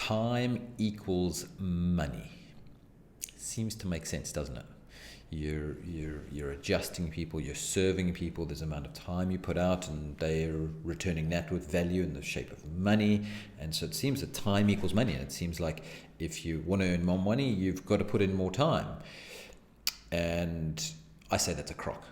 Time equals money. Seems to make sense, doesn't it? You're adjusting people, you're serving people. There's an amount of time you put out, and they're returning that with value in the shape of money. And so it seems that time equals money. And it seems like if you want to earn more money, you've got to put in more time. And I say that's a crock.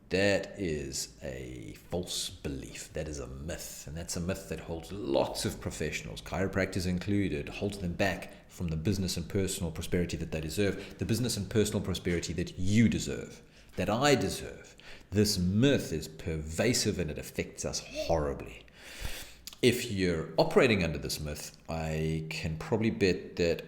That is a false belief. That is a myth. And that's a myth that holds lots of professionals, chiropractors included, holds them back from the business and personal prosperity that they deserve, the business and personal prosperity that you deserve, that I deserve. This myth is pervasive and it affects us horribly. If you're operating under this myth, I can probably bet that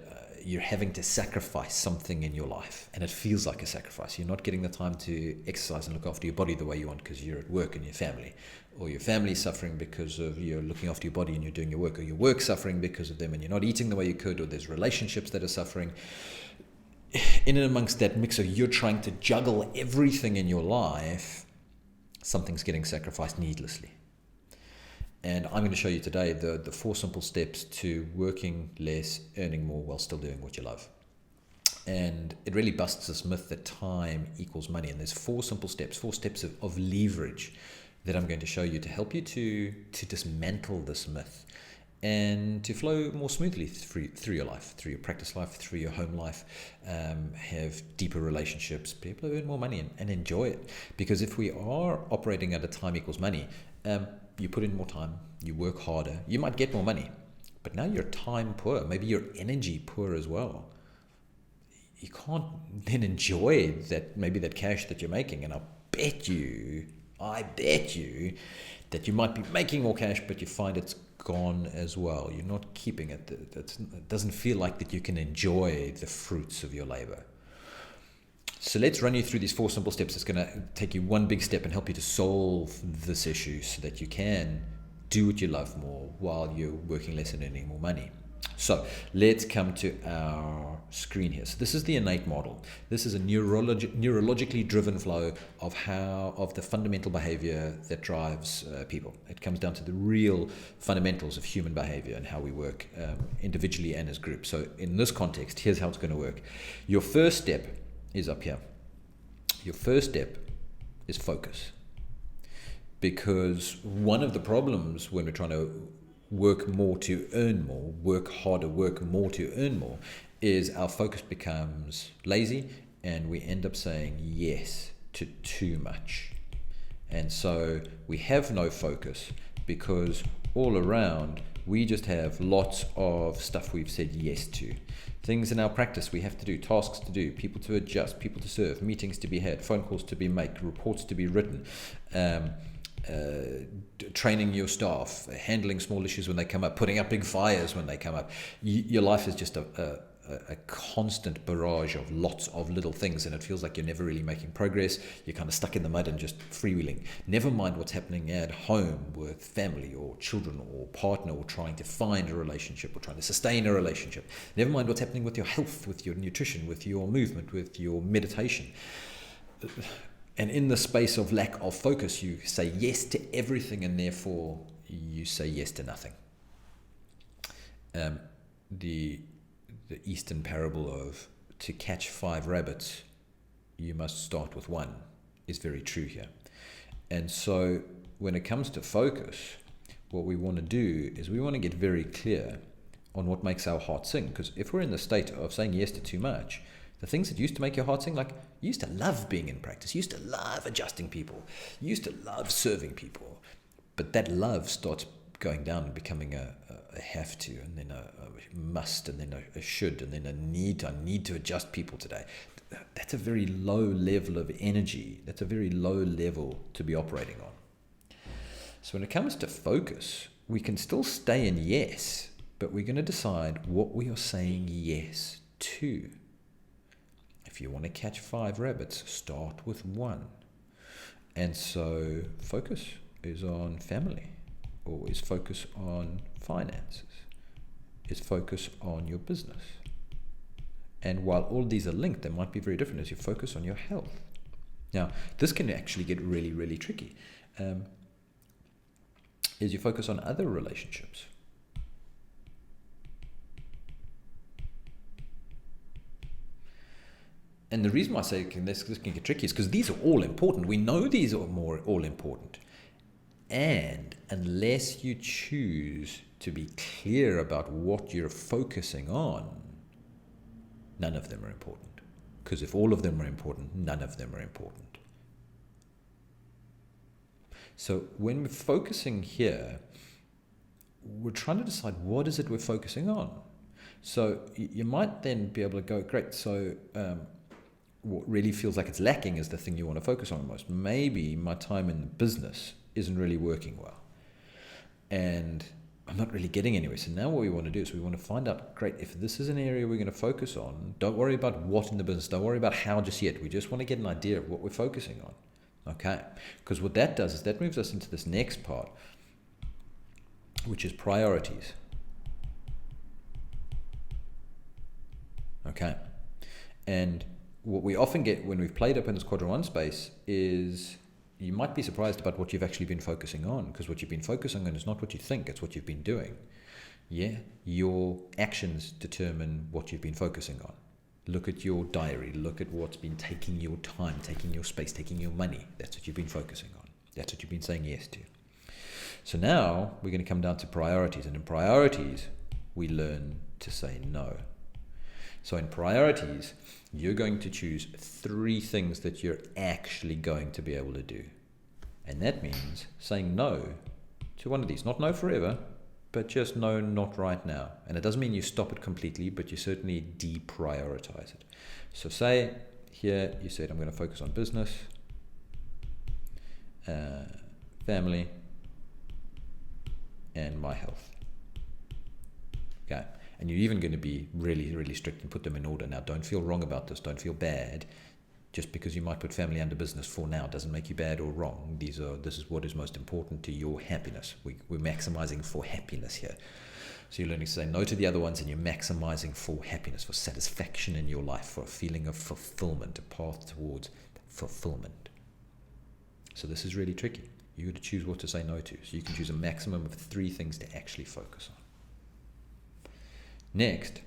you're having to sacrifice something in your life, and it feels like a sacrifice. You're not getting the time to exercise and look after your body the way you want because you're at work and your family, or your family's suffering because of you're looking after your body and you're doing your work, or your work's suffering because of them and you're not eating the way you could, or there's relationships that are suffering. In and amongst that mixer, you're trying to juggle everything in your life. Something's getting sacrificed needlessly. And I'm going to show you today the 4 simple steps to working less, earning more while still doing what you love. And it really busts this myth that time equals money. And there's 4 simple steps, 4 steps of leverage that I'm going to show you to help you to dismantle this myth and to flow more smoothly through your life, through your practice life, through your home life, have deeper relationships, be able to earn more money and enjoy it. Because if we are operating at a time equals money, you put in more time, you work harder, you might get more money, but now you're time poor, maybe you're energy poor as well. You can't then enjoy that cash that you're making. And I bet you that you might be making more cash, but you find it's gone as well. You're not keeping it. It doesn't feel like that you can enjoy the fruits of your labor. So let's run you through these 4 simple steps. It's going to take you one big step and help you to solve this issue so that you can do what you love more while you're working less and earning more money. So let's come to our screen here. So this is the innate model. This is a neurologically driven flow of the fundamental behavior that drives people. It comes down to the real fundamentals of human behavior and how we work individually and as groups. So in this context, here's how it's going to work. Your first step is up here. Your first step is focus. Because one of the problems when we're trying to work more to earn more, work harder, work more to earn more, is our focus becomes lazy and we end up saying yes to too much. And so we have no focus because all around we just have lots of stuff we've said yes to. Things in our practice we have to do, tasks to do, people to adjust, people to serve, meetings to be had, phone calls to be made, reports to be written, training your staff, handling small issues when they come up, putting up big fires when they come up. Your life is just a constant barrage of lots of little things, and it feels like you're never really making progress. You're kind of stuck in the mud and just freewheeling. Never mind what's happening at home with family or children or partner, or trying to find a relationship or trying to sustain a relationship. Never mind what's happening with your health, with your nutrition, with your movement, with your meditation. And in the space of lack of focus, you say yes to everything, and therefore you say yes to nothing. The Eastern parable of to catch 5 rabbits, you must start with 1 is very true here. And so when it comes to focus, what we want to do is we want to get very clear on what makes our heart sing. Because if we're in the state of saying yes to too much, the things that used to make your heart sing, like you used to love being in practice, you used to love adjusting people, you used to love serving people, but that love starts going down and becoming a have to, and then a must, and then a should, and then a need. I need to adjust people today. That's a very low level of energy. That's a very low level to be operating on. So when it comes to focus, we can still stay in yes, but we're going to decide what we are saying yes to. If you want to catch 5 rabbits, start with 1. And so focus is on family, or is focus on finances, is focus on your business. And while all these are linked, they might be very different as you focus on your health. Now, this can actually get really, really tricky. As you focus on other relationships, And the reason why I say this can get tricky is because these are all important. We know these are all important. And unless you choose to be clear about what you're focusing on, none of them are important. Because if all of them are important, none of them are important. So when we're focusing here, we're trying to decide what is it we're focusing on. So you might then be able to go, great, so what really feels like it's lacking is the thing you want to focus on most. Maybe my time in the business isn't really working well. And I'm not really getting anywhere. So now what we want to do is we want to find out, great, if this is an area we're going to focus on, don't worry about what in the business, don't worry about how just yet. We just want to get an idea of what we're focusing on. Okay? Because what that does is that moves us into this next part, which is priorities. Okay? And what we often get when we've played up in this quadrant 1 space is you might be surprised about what you've actually been focusing on, because what you've been focusing on is not what you think, it's what you've been doing. Yeah, your actions determine what you've been focusing on. Look at your diary, look at what's been taking your time, taking your space, taking your money. That's what you've been focusing on. That's what you've been saying yes to. So now we're going to come down to priorities, and in priorities, we learn to say no. So in priorities, you're going to choose 3 things that you're actually going to be able to do. And that means saying no to one of these. Not no forever, but just no, not right now. And it doesn't mean you stop it completely, but you certainly deprioritize it. So say here you said, I'm going to focus on business, family, and my health. Okay. And you're even going to be really, really strict and put them in order. Now, don't feel wrong about this. Don't feel bad. Just because you might put family under business for now doesn't make you bad or wrong. This is what is most important to your happiness. We're maximizing for happiness here. So you're learning to say no to the other ones, and you're maximizing for happiness, for satisfaction in your life, for a feeling of fulfillment, a path towards fulfillment. So this is really tricky. You got to choose what to say no to. So you can choose a maximum of 3 things to actually focus on. Next,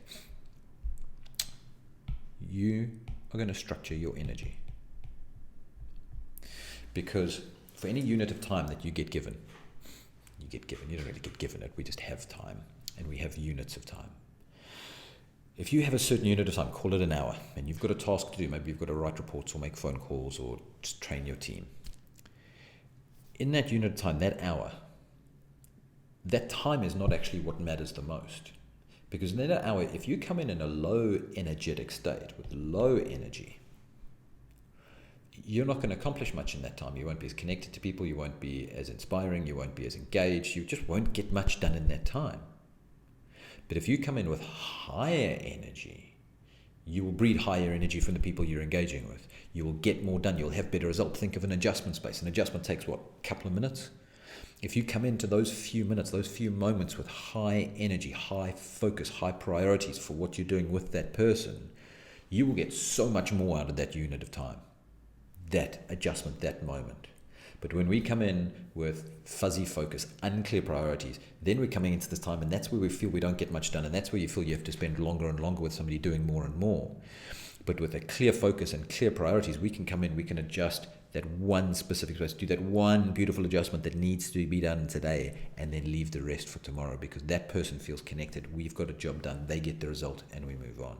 you are going to structure your energy. Because for any unit of time that you get given, you don't really get given it, we just have time, and we have units of time. If you have a certain unit of time, call it an hour, and you've got a task to do, maybe you've got to write reports or make phone calls or just train your team. In that unit of time, that hour, that time is not actually what matters the most. Because in that hour, if you come in a low energetic state with low energy, you're not going to accomplish much in that time. You won't be as connected to people, you won't be as inspiring, you won't be as engaged, you just won't get much done in that time. But if you come in with higher energy, you will breed higher energy from the people you're engaging with. You will get more done, you'll have better results. Think of an adjustment space. An adjustment takes what, a couple of minutes? If you come into those few minutes, those few moments with high energy, high focus, high priorities for what you're doing with that person, you will get so much more out of that unit of time, that adjustment, that moment. But when we come in with fuzzy focus, unclear priorities, then we're coming into this time, and that's where we feel we don't get much done, and that's where you feel you have to spend longer and longer with somebody doing more and more. But with a clear focus and clear priorities, we can come in, we can adjust that one specific space, do that one beautiful adjustment that needs to be done today, and then leave the rest for tomorrow, because that person feels connected. We've got a job done, they get the result, and we move on.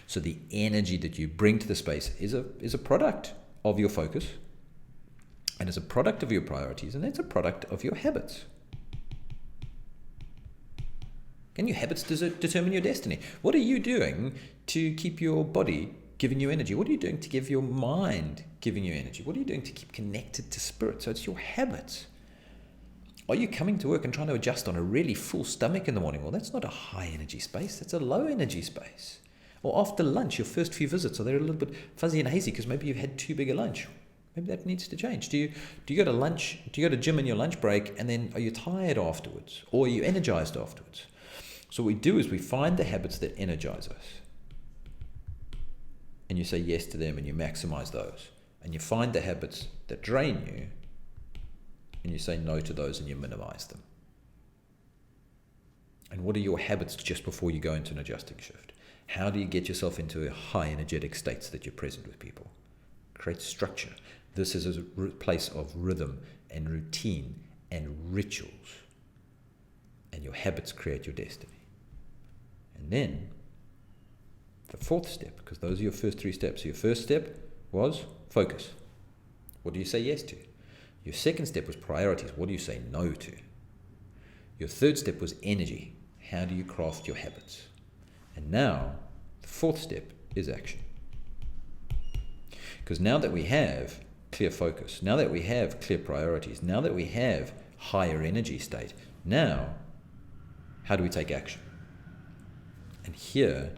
So the energy that you bring to the space is a product of your focus, and is a product of your priorities, and it's a product of your habits. And your habits determine your destiny. What are you doing to keep your body giving you energy? What are you doing to give your mind giving you energy? What are you doing to keep connected to spirit? So it's your habits. Are you coming to work and trying to adjust on a really full stomach in the morning? Well, that's not a high energy space. That's a low energy space. Or after lunch, your first few visits, are they a little bit fuzzy and hazy because maybe you've had too big a lunch? Maybe that needs to change. Do you go to lunch? Do you go to gym in your lunch break, and then are you tired afterwards? Or are you energized afterwards? So what we do is we find the habits that energize us, and you say yes to them, and you maximize those. And you find the habits that drain you, and you say no to those, and you minimize them. And what are your habits just before you go into an adjusting shift? How do you get yourself into a high energetic state so that you're present with people? Create structure. This is a place of rhythm and routine and rituals. And your habits create your destiny. And then, the fourth step, because those are your first three steps. So your first step was focus. What do you say yes to? Your second step was priorities. What do you say no to? Your third step was energy. How do you craft your habits? And now, the fourth step is action. Because now that we have clear focus, now that we have clear priorities, now that we have higher energy state, now, how do we take action? And here,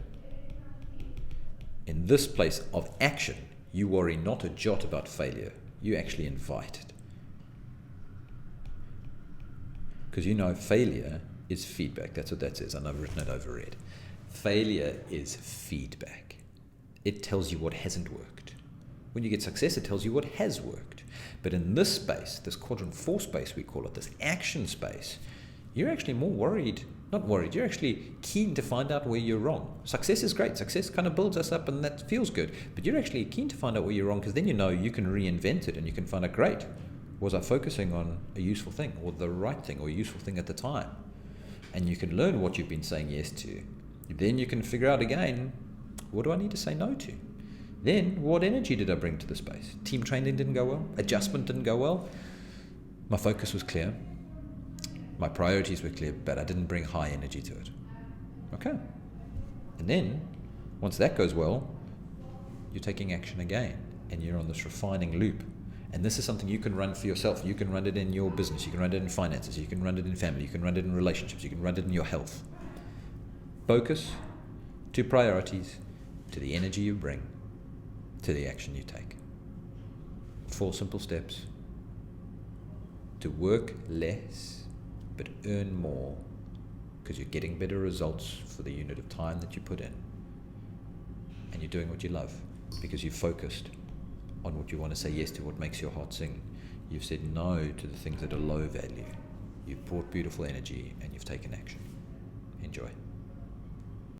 in this place of action, you worry not a jot about failure. You actually invite it. Because you know failure is feedback. That's what that says, and I've written it over red. Failure is feedback. It tells you what hasn't worked. When you get success, it tells you what has worked. But in this space, this quadrant 4 space we call it, this action space, you're actually more worried, not worried, you're actually keen to find out where you're wrong. Success is great. Success kind of builds us up and that feels good. But you're actually keen to find out where you're wrong, because then you know you can reinvent it and you can find out, great, was I focusing on a useful thing or the right thing or a useful thing at the time? And you can learn what you've been saying yes to. Then you can figure out again, what do I need to say no to? Then, what energy did I bring to the space? Team training didn't go well. Adjustment didn't go well. My focus was clear. My priorities were clear, but I didn't bring high energy to it. Okay. And then, once that goes well, you're taking action again, and you're on this refining loop. And this is something you can run for yourself. You can run it in your business. You can run it in finances. You can run it in family. You can run it in relationships. You can run it in your health. Focus to priorities, to the energy you bring, to the action you take. 4 simple steps to work less but earn more, because you're getting better results for the unit of time that you put in, and you're doing what you love because you've focused on what you want to say yes to, what makes your heart sing. You've said no to the things that are low value. You've brought beautiful energy and you've taken action. Enjoy.